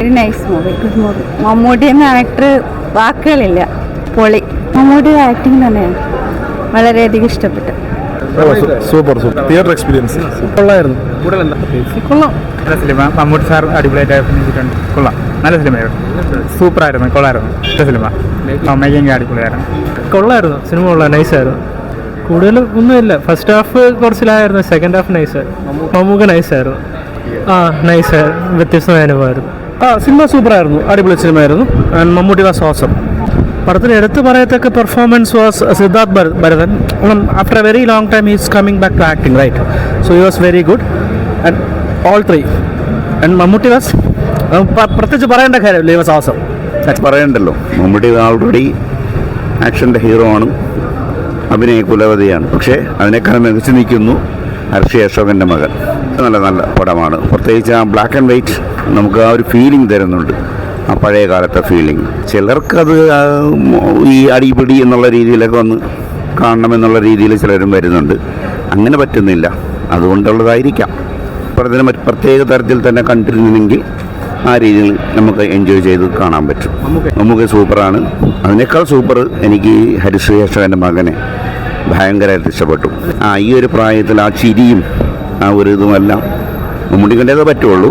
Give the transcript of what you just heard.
Very nice movie, good movie. Mammootty എന്ന actor വാക്കുകളില്ല, പൊളി. മമ്മൂട്ടിയുടെ ആക്ടിങ് തന്നെയാണ് വളരെയധികം ഇഷ്ടപ്പെട്ടു. സൂപ്പർ തിയേറ്റർ എക്സ്പീരിയൻസ് കൊള്ളായിരുന്നു. കൊള്ളാം. നല്ല സിനിമ. മമ്മൂട്ടി സാർ അടിപൊളിയായിട്ട് അഭിനയിച്ചിട്ടുണ്ട്. കൊള്ളാം, നല്ല സിനിമയായിരുന്നു. സൂപ്പറായിരുന്നു, കൊള്ളായിരുന്നു. ഇഷ്ട സിനിമ. മേക്കിംഗ് അടിപൊളിയായിരുന്നു. കൊള്ളായിരുന്നു, സിനിമ കൊള്ളാം, നൈസായിരുന്നു. കൂടുതൽ ഒന്നുമില്ല. ഫസ്റ്റ് ഹാഫ് കുറച്ചിലായിരുന്നു, സെക്കൻഡ് ഹാഫ് നൈസായിരുന്നു. മമ്മൂക്ക നൈസായിരുന്നു. നൈസായിരുന്നു, വ്യത്യസ്തമായ അനുഭവമായിരുന്നു. സിനിമ സൂപ്പറായിരുന്നു, അടിപൊളി സിനിമയായിരുന്നു. And Mammootty was awesome. പടത്തിൽ എടുത്തു പറയത്തക്ക performance was Siddharth Bharathan. After a very long time is coming back to acting, right? So he was very good and all three. And Mammootty was പ്രത്യേകിച്ച് പറയേണ്ട കാര്യമില്ല, ഹി വാസ് ഓസം. പറയണ്ടല്ലോ, മമ്മൂട്ടി ഓൾറെഡി ആക്ഷൻ്റെ ഹീറോ ആണ്, അഭിനയ കുലപതിയാണ്. പക്ഷേ അതിനേക്കാൾ മികച്ചു നിൽക്കുന്നു ഹർഷി അശോകൻ്റെ മകൻ. നല്ല നല്ല പടമാണ്. പ്രത്യേകിച്ച് ആ ബ്ലാക്ക് ആൻഡ് വൈറ്റ് നമുക്ക് ആ ഒരു ഫീലിംഗ് തരുന്നുണ്ട്, ആ പഴയ കാലത്തെ ഫീലിംഗ്. ചിലർക്കത് ഈ അടിപിടി എന്നുള്ള രീതിയിലൊക്കെ ഒന്ന് കാണണമെന്നുള്ള രീതിയിൽ ചിലരും വരുന്നുണ്ട്. അങ്ങനെ പറ്റുന്നില്ല, അതുകൊണ്ടുള്ളതായിരിക്കാം. പടത്തിന് മറ്റ് പ്രത്യേക തരത്തിൽ തന്നെ കണ്ടിരുന്നെങ്കിൽ ആ രീതിയിൽ നമുക്ക് എൻജോയ് ചെയ്ത് കാണാൻ പറ്റും. നമുക്ക് സൂപ്പറാണ്. അതിനേക്കാൾ സൂപ്പർ എനിക്ക് ഹരിശ്രീ അശോകൻ്റെ മകനെ ഭയങ്കരമായിട്ട് ഇഷ്ടപ്പെട്ടു. ഈ ഒരു പ്രായത്തിൽ ആ ചിരിയും ആ ഒരു ഇതുമെല്ലാം മമ്മൂട്ടിക്കണ്ടേതേ പറ്റുള്ളൂ.